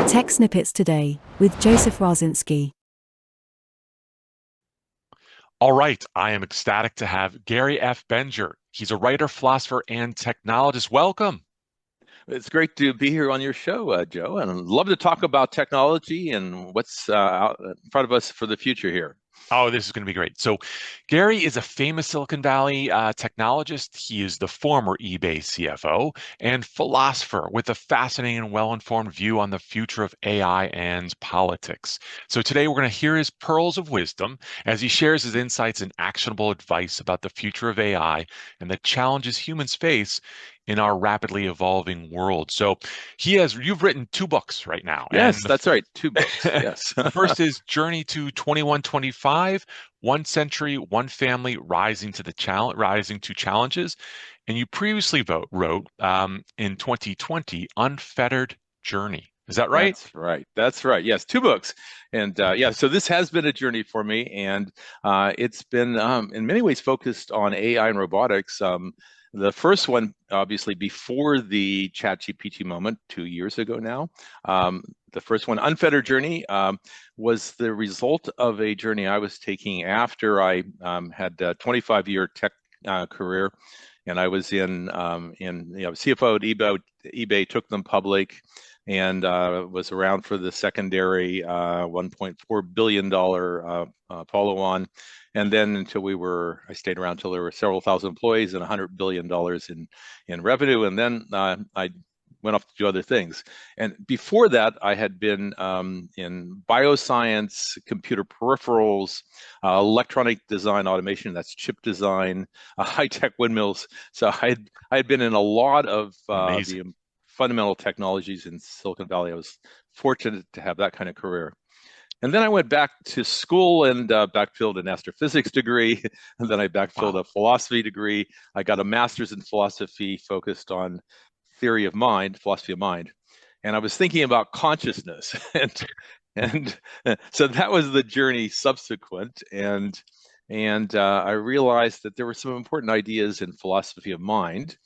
Tech Snippets Today with Joseph Raczynski. All right, I am ecstatic to have Gary F. Bengier. He's a writer, philosopher, and technologist. Welcome. It's great to be here on your show, Joe, and I'd love to talk about technology and what's out in front of us for the future here. Oh, this is going to be great. So, Gary is a famous Silicon Valley technologist. He is the former eBay CFO and philosopher with a fascinating and well-informed view on the future of AI and politics. So, today we're going to hear his pearls of wisdom as he shares his insights and actionable advice about the future of AI and the challenges humans face in our rapidly evolving world. So, you've written two books right now, Yes, and that's right. Two books. Yes. the first is Journey to 2125, One Century, One Family, Rising to Challenges. And you previously wrote in 2020, Unfettered Journey. Is that right? That's right. That's right. Yes, two books. And so this has been a journey for me, and it's been in many ways focused on AI and robotics. The first one, obviously, before the ChatGPT moment 2 years ago now. The first one, Unfettered Journey, was the result of a journey I was taking after I had a 25-year tech career, and I was in CFO at eBay, took them public, and was around for the secondary $1.4 billion follow-on. And then I stayed around until there were several thousand employees and $100 billion in revenue. And then I went off to do other things. And before that, I had been in bioscience, computer peripherals, electronic design automation, that's chip design, high-tech windmills. So I had been in a lot of Amazing. the fundamental technologies in Silicon Valley. I was fortunate to have that kind of career. And then I went back to school and backfilled an astrophysics degree. And then I backfilled a philosophy degree. I got a master's in philosophy focused on philosophy of mind. And I was thinking about consciousness. and so that was the journey subsequent. And I realized that there were some important ideas in philosophy of mind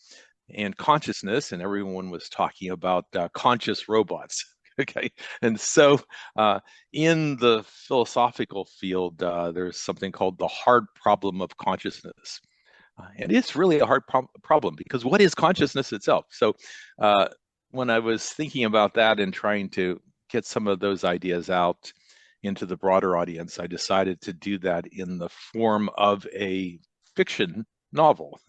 and consciousness, and everyone was talking about conscious robots. Okay, and so in the philosophical field, there's something called the hard problem of consciousness. And it's really a hard problem because what is consciousness itself? So when I was thinking about that and trying to get some of those ideas out into the broader audience, I decided to do that in the form of a fiction novel.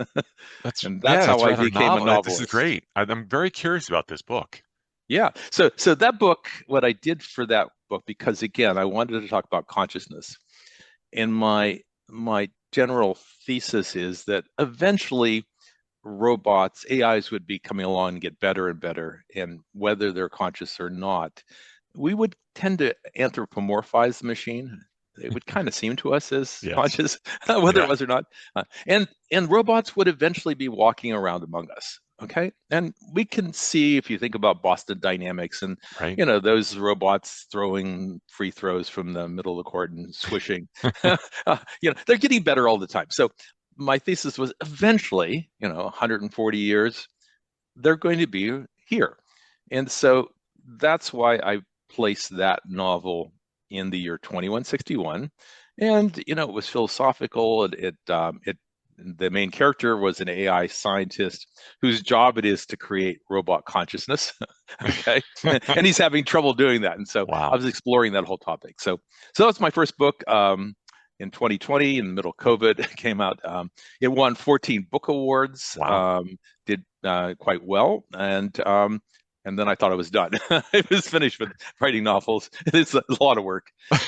And that's how It's I rather became a novel. This is novelist. great. I'm very curious about this book. Yeah. So that book, what I did for that book, because again, I wanted to talk about consciousness. And my general thesis is that eventually robots, AIs would be coming along and get better and better. And whether they're conscious or not, we would tend to anthropomorphize the machine. It would kind of seem to us as Yes. conscious, whether it Yeah. was or not. And robots would eventually be walking around among us. Okay. And we can see, if you think about Boston Dynamics and, Right. those robots throwing free throws from the middle of the court and swishing, they're getting better all the time. So my thesis was eventually, 140 years, they're going to be here. And so that's why I placed that novel in the year 2161. And, it was philosophical. The main character was an AI scientist whose job it is to create robot consciousness. Okay. And he's having trouble doing that. And so I Wow. was exploring that whole topic. So that's my first book. In 2020, in the middle of COVID, it came out. It won 14 book awards, Wow. did quite well, and then I thought I was done. I was finished with writing novels. It's a lot of work.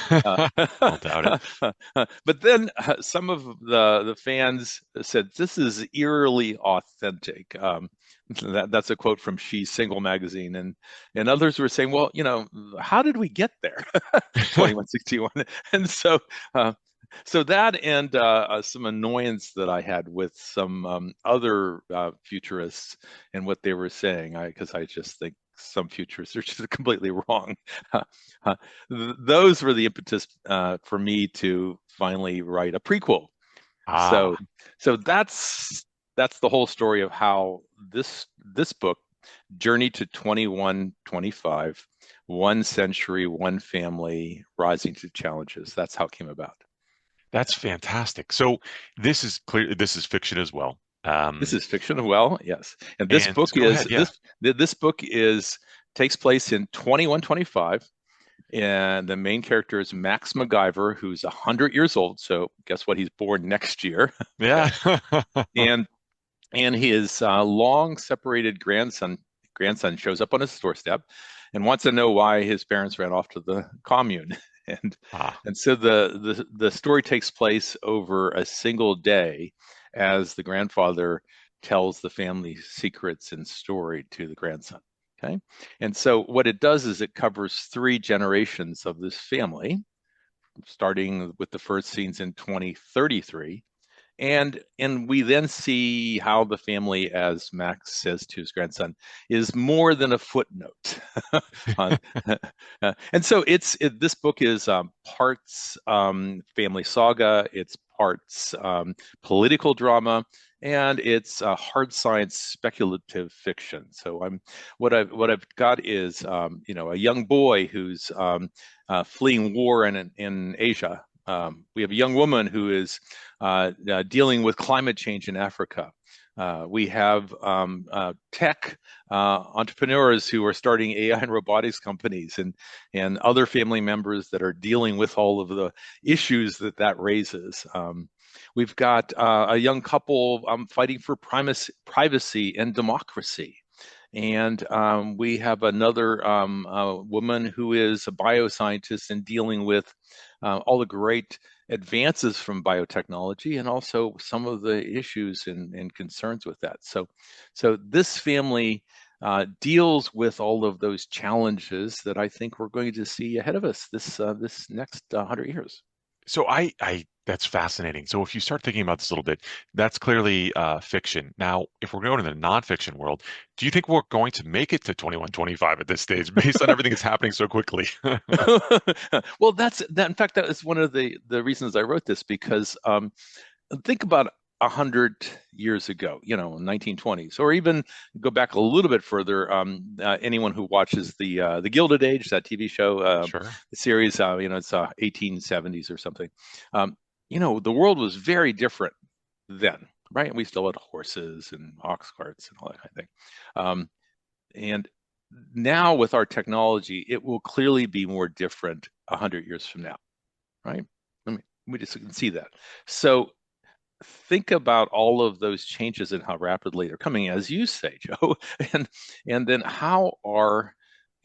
Uh, I'll doubt it. but then some of the fans said this is eerily authentic. That's a quote from She's Single magazine, and others were saying, well, how did we get there? 2161, and so that and some annoyance that I had with some other futurists and what they were saying, because I just think some futurists are just completely wrong. Those were the impetus for me to finally write a prequel. Ah, So, so that's the whole story of how this book, Journey to 2125, one century, one family rising to challenges. That's how it came about. That's fantastic. So this is clear. This is fiction as well. This is fiction, well, yes. And this And book go is ahead. Yeah. this book is takes place in 2125, and the main character is Max MacGyver, who's 100 years old. So guess what? He's born next year. Yeah. and his long separated grandson shows up on his doorstep and wants to know why his parents ran off to the Commune. And Ah. so the story takes place over a single day as the grandfather tells the family secrets and story to the grandson. Okay. And so what it does is it covers 3 generations of this family, starting with the first scenes in 2033. And we then see how the family, as Max says to his grandson, is more than a footnote. And so this book is parts family saga, it's parts political drama, and it's hard science speculative fiction. So what I've got is a young boy who's fleeing war in Asia. We have a young woman who is dealing with climate change in Africa. We have tech entrepreneurs who are starting AI and robotics companies, and other family members that are dealing with all of the issues that raises. We've got a young couple fighting for privacy and democracy. And we have another woman who is a bioscientist and dealing with all the great advances from biotechnology and also some of the issues and concerns with that. So this family deals with all of those challenges that I think we're going to see ahead of us this next 100 years. So that's fascinating. So if you start thinking about this a little bit, that's clearly fiction. Now, if we're going to the nonfiction world, do you think we're going to make it to 2125 at this stage based on everything that's happening so quickly? Well, that. In fact, that is one of the reasons I wrote this, because think about 100 years ago, 1920s, or even go back a little bit further. Anyone who watches the Gilded Age, that TV show, Sure. the series, it's 1870s or something. The world was very different then, right? We still had horses and ox carts and all that kind of thing. And now with our technology, it will clearly be more different 100 years from now, right? We just can see that. So think about all of those changes and how rapidly they're coming, as you say, Joe, and then how are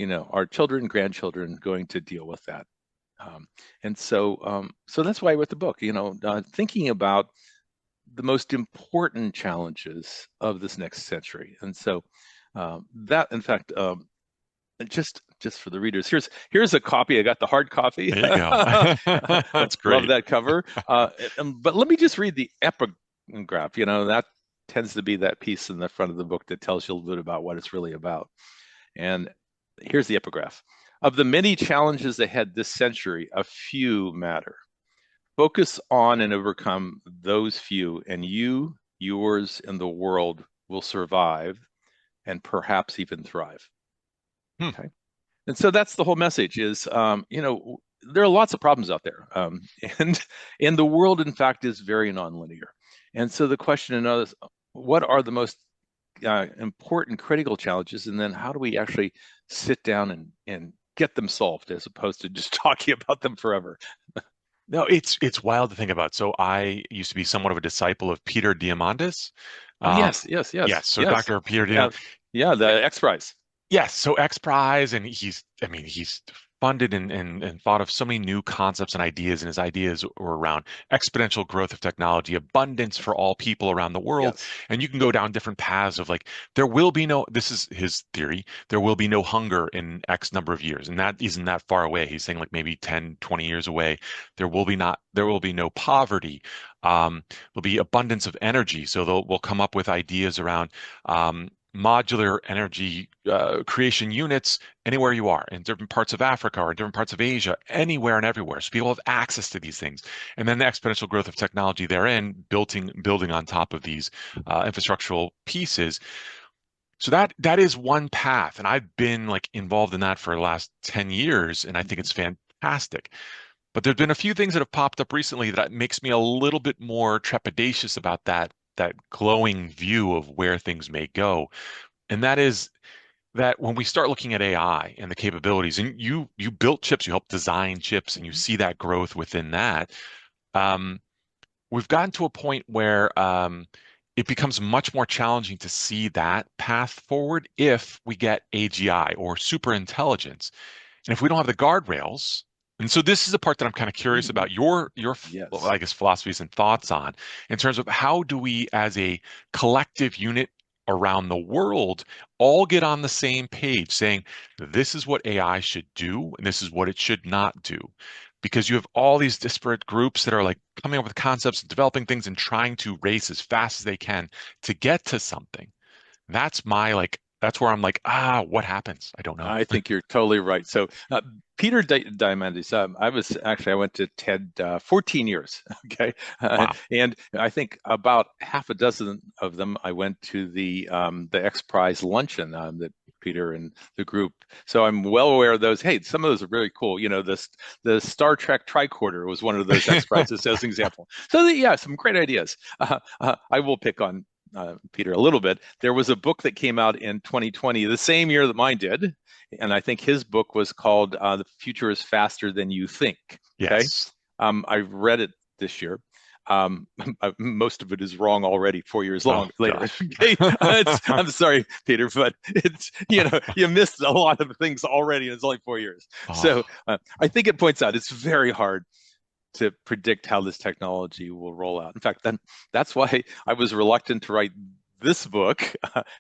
our children, grandchildren going to deal with that? And so that's why I wrote the book. Thinking about the most important challenges of this next century, and so that, in fact, just for the readers, here's a copy. I got the hard copy. There you go. That's great. Love that cover. But let me just read the epigraph. That tends to be that piece in the front of the book that tells you a little bit about what it's really about. And here's the epigraph. Of the many challenges ahead this century, a few matter. Focus on and overcome those few, and you, yours, and the world will survive and perhaps even thrive. Okay. And so that's the whole message is, there are lots of problems out there. And the world, in fact, is very nonlinear. And so the question is, what are the most important critical challenges? And then how do we actually sit down and get them solved as opposed to just talking about them forever? No, it's wild to think about. So I used to be somewhat of a disciple of Peter Diamandis. Yes. Yes. So Dr. Peter Diamandis. Yeah, the X Prize. Yes, so X Prize, and he's funded and thought of so many new concepts and ideas, and his ideas were around exponential growth of technology, abundance for all people around the world. Yes. And you can go down different paths of like, this is his theory, there will be no hunger in X number of years. And that isn't that far away. He's saying like maybe 10, 20 years away. There will be no poverty. There'll be abundance of energy. So we'll come up with ideas around modular energy creation units anywhere you are, in different parts of Africa or in different parts of Asia, anywhere and everywhere. So people have access to these things. And then the exponential growth of technology therein, building on top of these infrastructural pieces. So that is one path, and I've been like involved in that for the last 10 years, and I think it's fantastic. But there's been a few things that have popped up recently that makes me a little bit more trepidatious about that glowing view of where things may go. And that is that when we start looking at AI and the capabilities, and you built chips, you helped design chips, and you see that growth within that. Um, we've gotten to a point where it becomes much more challenging to see that path forward if we get AGI or super intelligence. And if we don't have the guardrails, and so this is the part that I'm kind of curious Mm, about your well, yes. I guess philosophies and thoughts on in terms of how do we as a collective unit around the world all get on the same page saying this is what AI should do and this is what it should not do. Because you have all these disparate groups that are like coming up with concepts, developing things, and trying to race as fast as they can to get to something. That's where I'm like, what happens? I don't know. I think you're totally right. So, Peter Diamandis, I went to TED 14 years, okay, Wow. and I think about half a dozen of them I went to the X Prize luncheon that Peter and the group. So I'm well aware of those. Hey, some of those are really cool. You know, the Star Trek tricorder was one of those X Prizes as an example. So yeah, some great ideas. I will pick on Peter a little bit. There was a book that came out in 2020, the same year that mine did, and I think his book was called "The Future Is Faster Than You Think." Okay, Yes. I read it this year. Most of it is wrong already 4 years Oh long later. gosh. Okay, I'm sorry, Peter, but it's you missed a lot of things already, and it's only 4 years. So Oh, I think it points out it's very hard to predict how this technology will roll out. In fact, that's why I was reluctant to write this book,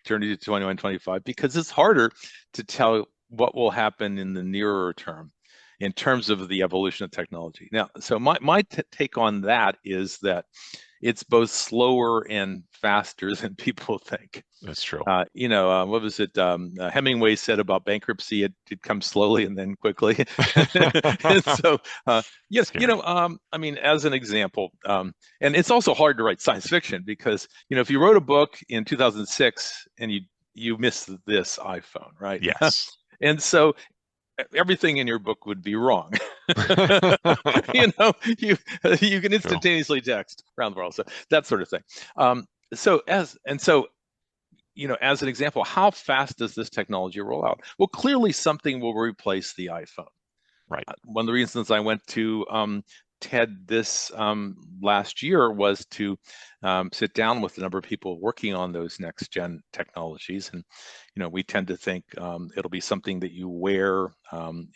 Journey to 2125, because it's harder to tell what will happen in the nearer term in terms of the evolution of technology. Now, so my take on that is that it's both slower and faster than people think. that's true. What was it? Hemingway said about bankruptcy, it comes slowly and then quickly. And so, Scary. I mean, as an example, and it's also hard to write science fiction because, if you wrote a book in 2006 and you missed this iPhone, right? Yes. And so everything in your book would be wrong. you know, you you can True. instantaneously text around the world, so that sort of thing. So as an example, how fast does this technology roll out? Well, clearly something will replace the iPhone. Right. One of the reasons I went to TED this last year was to sit down with a number of people working on those next gen technologies. And, we tend to think it'll be something that you wear.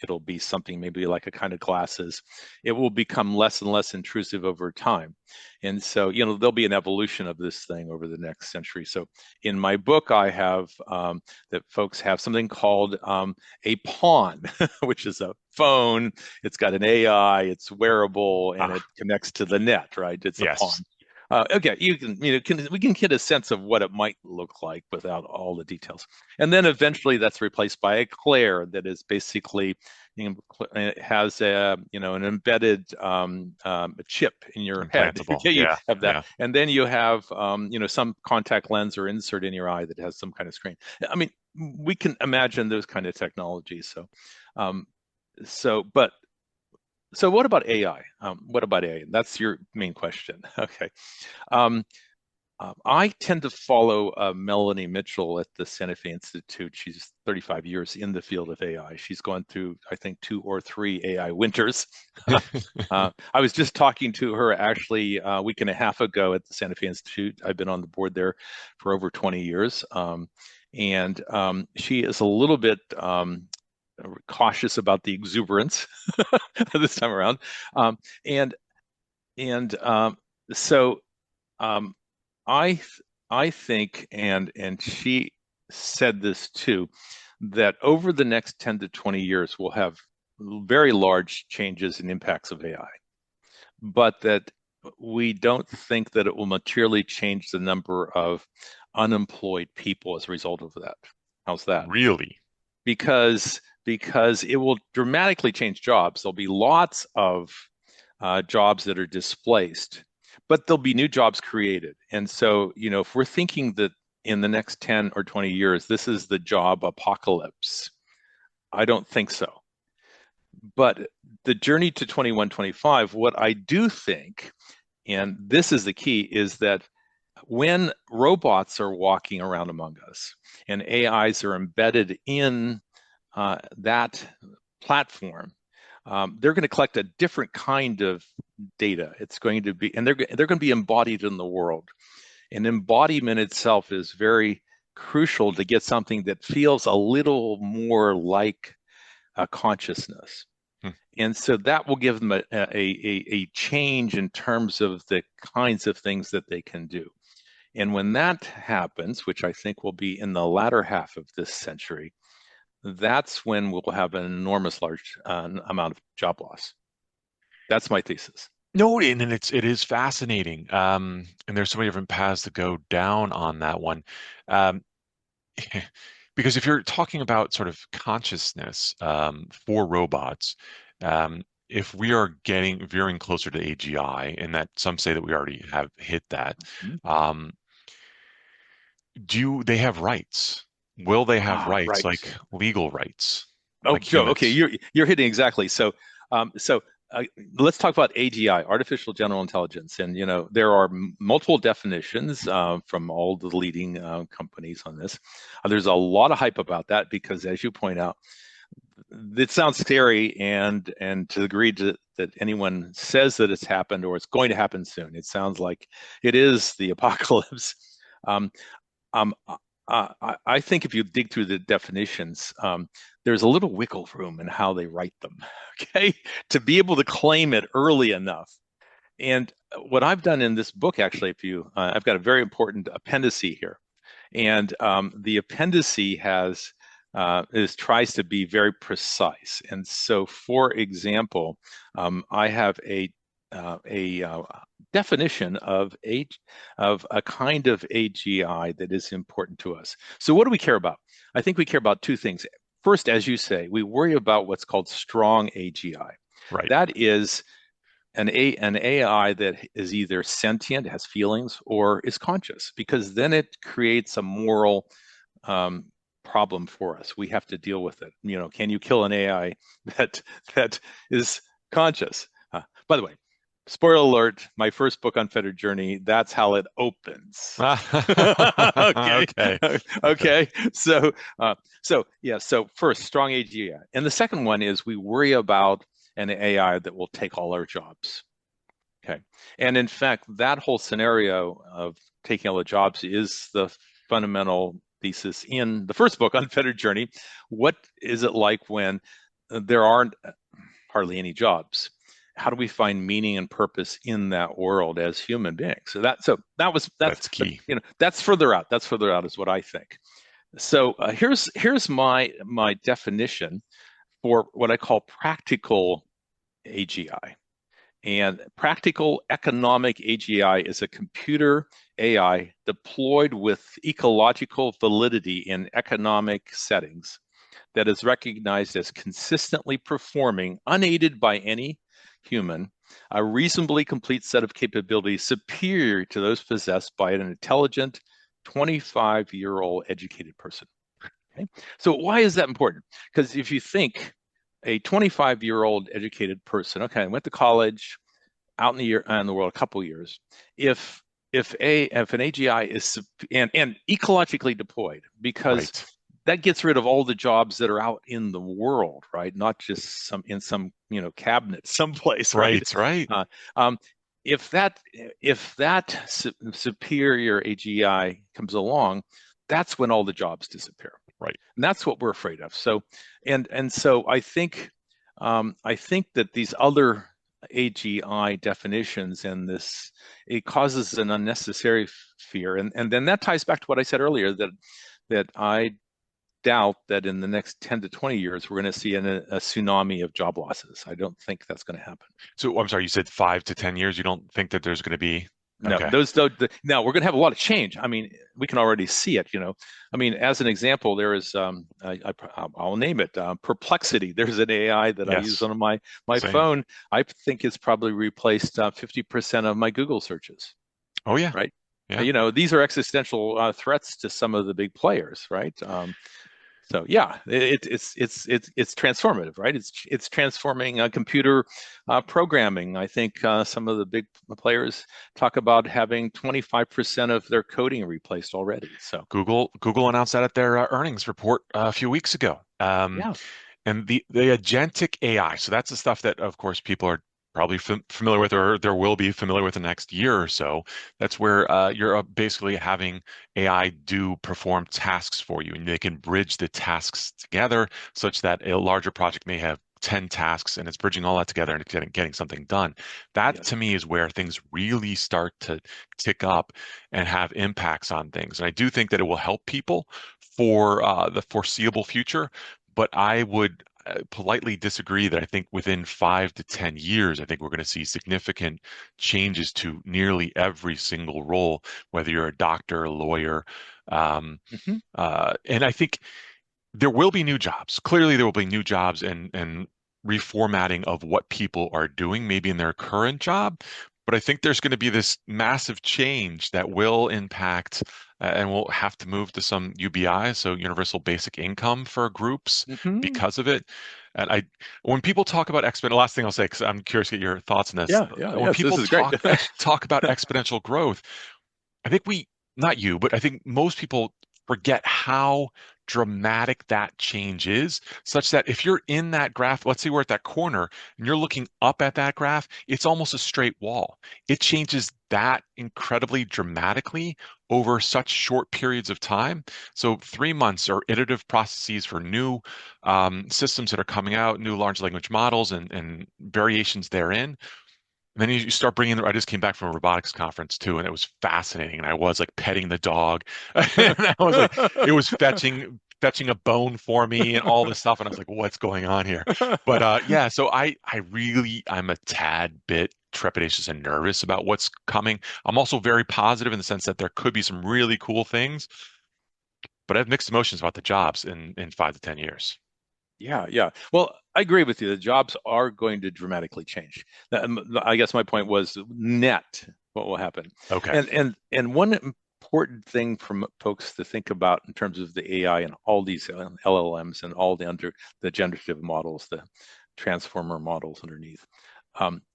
It'll be something maybe like a kind of glasses. It will become less and less intrusive over time. And so, there'll be an evolution of this thing over the next century. So in my book, I have that folks have something called a pawn, which is a phone. It's got an AI, it's wearable, and it Ah, connects to the net, right? It's a pawn. yes. Okay, we can get a sense of what it might look like without all the details, and then eventually that's replaced by a Claire that is basically, it has an embedded a chip in your head. Implantable. Okay, you Yeah. have that, Yeah. and then you have some contact lens or insert in your eye that has some kind of screen. I mean, we can imagine those kind of technologies. Um, but what about AI? What about AI? That's your main question. Okay. Um, I tend to follow Melanie Mitchell at the Santa Fe Institute. She's 35 years in the field of AI. She's gone through, I think, 2 or 3 AI winters. I was just talking to her actually a week and a half ago at the Santa Fe Institute. I've been on the board there for over 20 years. And she is a little bit cautious about the exuberance this time around. Um, and and so um, I I think, and she said this too, that over the next 10 to 20 years, we'll have very large changes and impacts of AI, but that we don't think that it will materially change the number of unemployed people as a result of that. How's that? Really? Because it will dramatically change jobs. There'll be lots of jobs that are displaced, but there'll be new jobs created. And so, if we're thinking that in the next 10 or 20 years, this is the job apocalypse. I don't think so. But the journey to 2125, what I do think, and this is the key, is that when robots are walking around among us and AIs are embedded in that platform, they're going to collect a different kind of data. It's going to be, and they're going to be embodied in the world. And embodiment itself is very crucial to get something that feels a little more like a consciousness. And so that will give them a change in terms of the kinds of things that they can do. And when that happens, which I think will be in the latter half of this century, that's when we'll have an enormous large amount of job loss. That's my thesis. No, and it is fascinating. And there's so many different paths to go down on that one. Because if you're talking about sort of consciousness for robots, if we are veering closer to AGI, and that some say that we already have hit that, do they have rights? Will they have rights, right. like legal rights? Oh, like Joe, humans? okay, you're hitting exactly. So let's talk about AGI, artificial general intelligence, and there are multiple definitions from all the leading companies on this. There's a lot of hype about that because, as you point out, it sounds scary, and to the degree that anyone says that it's happened or it's going to happen soon, it sounds like it is the apocalypse. I think if you dig through the definitions, there's a little wiggle room in how they write them, okay, to be able to claim it early enough. And what I've done in this book, actually, I've got a very important appendice here, and the appendice tries to be very precise. And so, for example, I have a definition of a kind of AGI that is important to us. So what do we care about? I think we care about two things. First, as you say, we worry about what's called strong AGI. Right. That is an AI that is either sentient, has feelings, or is conscious, because then it creates a moral problem for us. We have to deal with it. Can you kill an AI that is conscious? By the way, spoiler alert, my first book, Unfettered Journey, that's how it opens. Okay. So first, strong AGI. And the second one is we worry about an AI that will take all our jobs. Okay. And in fact, that whole scenario of taking all the jobs is the fundamental thesis in the first book, Unfettered Journey. What is it like when there aren't hardly any jobs? How do we find meaning and purpose in that world as human beings? That's key. That's further out. That's further out is what I think. So here's my definition for what I call practical AGI. And practical economic AGI is a computer AI deployed with ecological validity in economic settings that is recognized as consistently performing, unaided by any human, a reasonably complete set of capabilities superior to those possessed by an intelligent 25-year-old educated person. Okay? So why is that important? Because if you think a 25-year-old educated person, okay, went to college, out in the world a couple of years, if an AGI is and ecologically deployed, because that gets rid of all the jobs that are out in the world, right? Not just in some cabinet someplace, right? Right. If that superior AGI comes along, that's when all the jobs disappear. Right. And that's what we're afraid of. So, so I think that these other AGI definitions and it causes an unnecessary fear, and then that ties back to what I said earlier, that I doubt that in the next 10 to 20 years we're going to see a tsunami of job losses. I don't think that's going to happen. So I'm sorry, you said 5 to 10 years. You don't think that there's going to be? No, okay. Now we're going to have a lot of change. I mean, we can already see it. I mean, as an example, there is I'll name it Perplexity. There's an AI that I use on my phone. I think it's probably replaced 50% of my Google searches. Oh yeah, right. Yeah. These are existential threats to some of the big players, right? So yeah, it's transformative, right? It's transforming computer programming. I think some of the big players talk about having 25% of their coding replaced already. So Google announced that at their earnings report a few weeks ago. yeah, And the agentic AI, so that's the stuff that, of course, people are probably familiar with, or there will be familiar with the next year or so. That's where you're basically having AI perform tasks for you, and they can bridge the tasks together such that a larger project may have 10 tasks, and it's bridging all that together and getting something done. That yes. to me is where things really start to tick up and have impacts on things. And I do think that it will help people for the foreseeable future. But I would politely disagree that I think within 5 to 10 years, I think we're going to see significant changes to nearly every single role, whether you're a doctor, a lawyer. Um, Hmm. and I think there will be new jobs. Clearly, there will be new jobs and reformatting of what people are doing, maybe in their current job. But I think there's going to be this massive change that will impact, and we'll have to move to some UBI, so universal basic income for groups Hmm. because of it. And when people talk about exponential, last thing I'll say, because I'm curious to get your thoughts on this. Yeah, yeah, When yes, this people is great. talk about exponential growth, I think not you, but I think most people forget how dramatic that change is, such that if you're in that graph, let's say we're at that corner and you're looking up at that graph, it's almost a straight wall. It changes that incredibly dramatically over such short periods of time. So 3 months are iterative processes for new systems that are coming out, new large language models and variations therein. And then you start bringing I just came back from a robotics conference too, and it was fascinating. And I was like petting the dog, and I was like, it was fetching a bone for me and all this stuff. And I was like, what's going on here? But yeah, so I'm a tad bit trepidatious and nervous about what's coming. I'm also very positive in the sense that there could be some really cool things, but I have mixed emotions about the jobs in 5 to 10 years. Yeah, yeah. Well, I agree with you. The jobs are going to dramatically change. I guess my point was net what will happen. Okay. And one important thing for folks to think about in terms of the AI and all these LLMs and all the generative models, the transformer models underneath.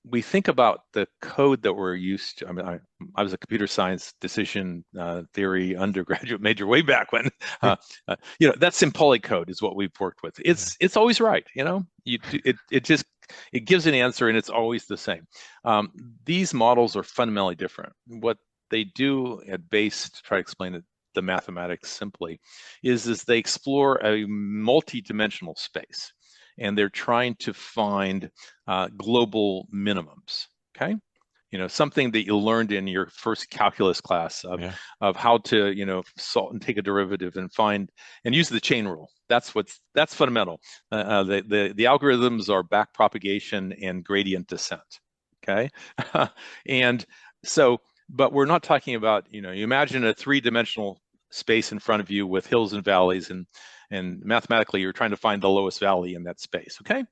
We think about the code that we're used to. I mean, I was a computer science decision theory undergraduate major way back when. That symbolic code is what we've worked with. Yeah. It's always right. It gives an answer and it's always the same. These models are fundamentally different. What they do at base, to try to explain it, the mathematics simply, is they explore a multi-dimensional space, and they're trying to find global minimums. Okay, something that you learned in your first calculus class Yeah. of how to solve and take a derivative and find and use the chain rule. That's fundamental. The algorithms are back propagation and gradient descent. Okay, and so, but we're not talking about you imagine a three-dimensional space in front of you with hills and valleys, and mathematically you're trying to find the lowest valley in that space. Okay,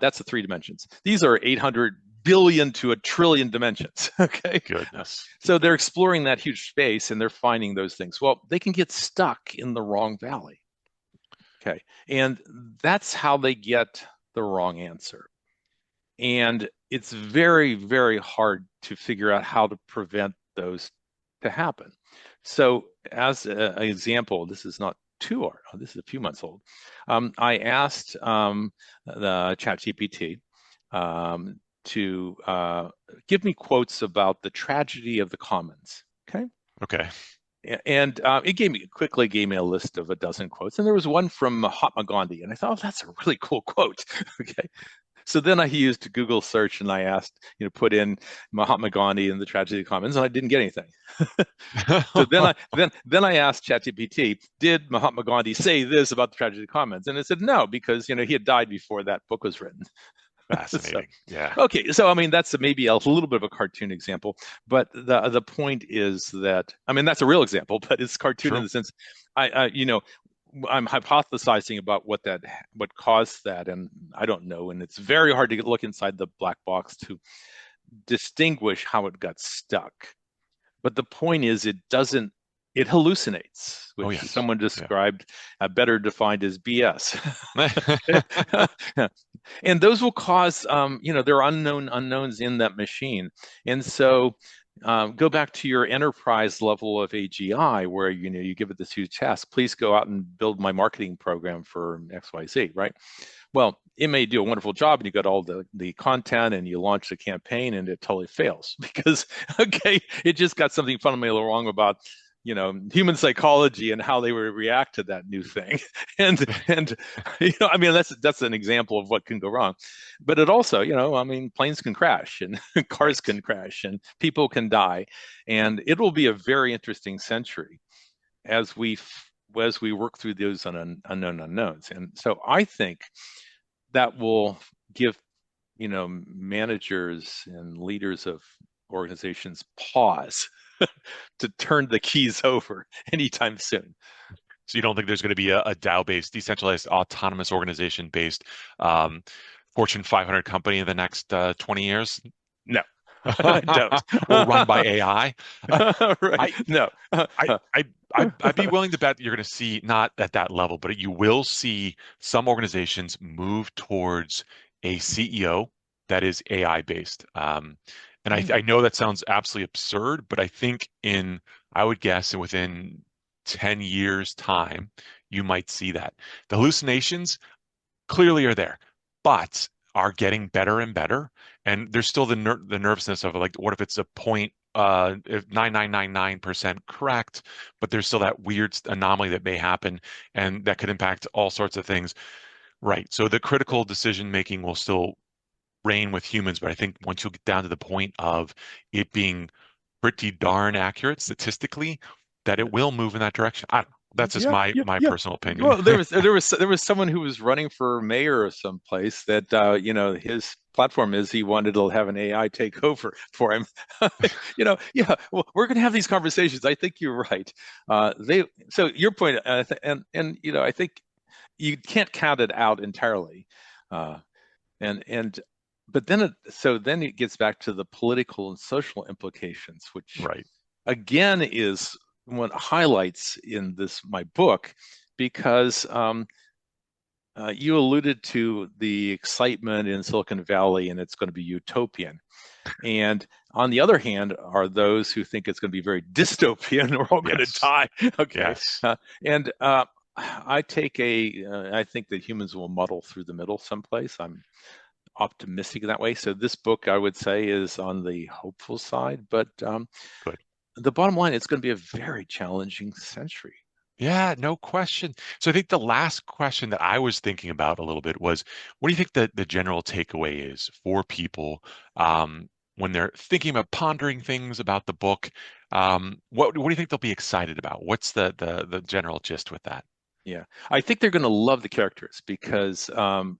that's the 3 dimensions. These are 800 billion to a trillion dimensions. Okay, Goodness. so they're exploring that huge space and they're finding those things. Well, they can get stuck in the wrong valley. Okay, and that's how they get the wrong answer. And it's very, very hard to figure out how to prevent those to happen. So, as an example, this is not too old. This is a few months old. I asked the ChatGPT to give me quotes about the tragedy of the commons. Okay. Okay. And it quickly gave me a list of a dozen quotes, and there was one from Mahatma Gandhi, and I thought, oh, that's a really cool quote. Okay, so then I used Google search and I asked, put in Mahatma Gandhi and the tragedy of the commons, and I didn't get anything. So then I asked ChatGPT, did Mahatma Gandhi say this about the tragedy of the commons? And it said no, because he had died before that book was written. So, Fascinating. Yeah. okay, so I mean that's maybe a little bit of a cartoon example, but the point is that I mean that's a real example, but it's cartoon in True. the sense I'm hypothesizing about what caused that, and I don't know, and it's very hard to look inside the black box to distinguish how it got stuck. But the point is, it hallucinates, Oh, which yes. someone described, better defined as BS. Yeah. And those will cause, there are unknown unknowns in that machine. And so go back to your enterprise level of AGI, where you give it this huge task. Please go out and build my marketing program for XYZ, right? Well, it may do a wonderful job, and you got all the content, and you launch the campaign, and it totally fails because okay, it just got something fundamentally wrong about human psychology and how they would react to that new thing. And I mean, that's an example of what can go wrong. But it also, I mean, planes can crash and cars Right. can crash and people can die, and it will be a very interesting century as we work through those unknown unknowns. And so I think that will give managers and leaders of organizations pause to turn the keys over anytime soon. So you don't think there's going to be a DAO-based, decentralized, autonomous organization-based Fortune 500 company in the next 20 years? No, I don't. Or run by AI? Right? I, No. I'd be willing to bet that you're going to see, not at that level, but you will see some organizations move towards a CEO that is AI based. And I know that sounds absolutely absurd, but I think I would guess within 10 years' time, you might see that. The hallucinations clearly are there, but are getting better and better. And there's still the nervousness of like, what if it's a point, if 9999% correct, but there's still that weird anomaly that may happen, and that could impact all sorts of things. Right. So the critical decision making will still reign with humans, but I think once you get down to the point of it being pretty darn accurate statistically, that it will move in that direction. I don't know. That's just Yeah, yeah, my yeah. personal opinion. Well, there was someone who was running for mayor of some place that his platform is he wanted to have an AI take over for him. Yeah. Well, we're going to have these conversations. I think you're right. So your point, and I think you can't count it out entirely. Uh, and but then it gets back to the political and social implications, which Right. again is what highlights in my book, because you alluded to the excitement in Silicon Valley and it's going to be utopian. And on the other hand, are those who think it's going to be very dystopian. We're all going to Yes. die. Okay. Yes. And I think that humans will muddle through the middle someplace. I'm optimistic in that way. So this book, I would say, is on the hopeful side. But Good. the bottom line, it's going to be a very challenging century. Yeah, no question. So I think the last question that I was thinking about a little bit was, what do you think the general takeaway is for people when they're thinking about pondering things about the book? What do you think they'll be excited about? What's the general gist with that? Yeah, I think they're going to love the characters because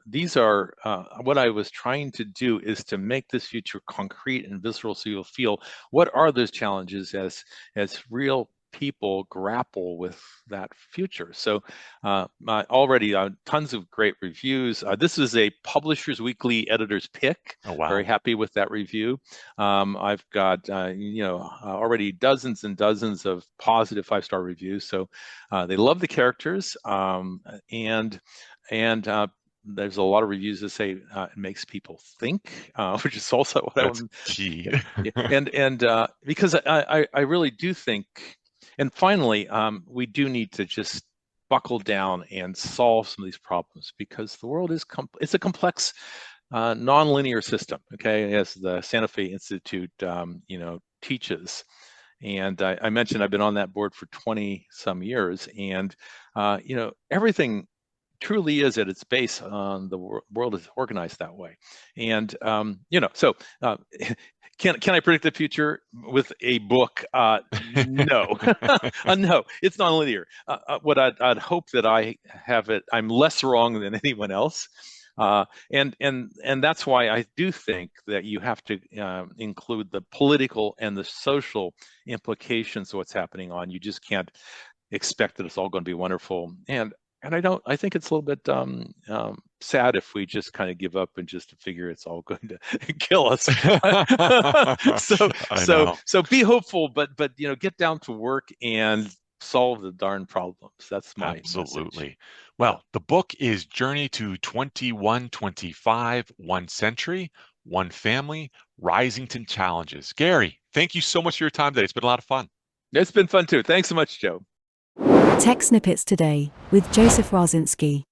these are what I was trying to do is to make this future concrete and visceral, so you'll feel what are those challenges as real people grapple with that future. So already tons of great reviews. This is a Publishers Weekly editor's pick. Oh, wow. Very happy with that review. I've got already dozens and dozens of positive 5-star reviews. So they love the characters, and there's a lot of reviews that say it makes people think, which is also what That's key. and because I really do think, and finally, we do need to just buckle down and solve some of these problems because the world it's a complex, nonlinear system. Okay, as the Santa Fe Institute, teaches. And I mentioned I've been on that board for 20 some years, and everything truly is at its base on the world is organized that way. And so can I predict the future with a book? No, no, it's nonlinear. What I'd hope that I have it, I'm less wrong than anyone else. And that's why I do think that you have to include the political and the social implications of what's happening on. You just can't expect that it's all going to be wonderful. And And I think it's a little bit sad if we just kind of give up and just figure it's all going to kill us. so I so know. so be hopeful, but get down to work and solve the darn problems. That's my message. Absolutely. Well, the book is Journey to 2125, One Century, One Family, Risington Challenges. Gary, thank you so much for your time today. It's been a lot of fun. It's been fun too. Thanks so much, Joe. Tech Snippets Today with Joseph Raczynski.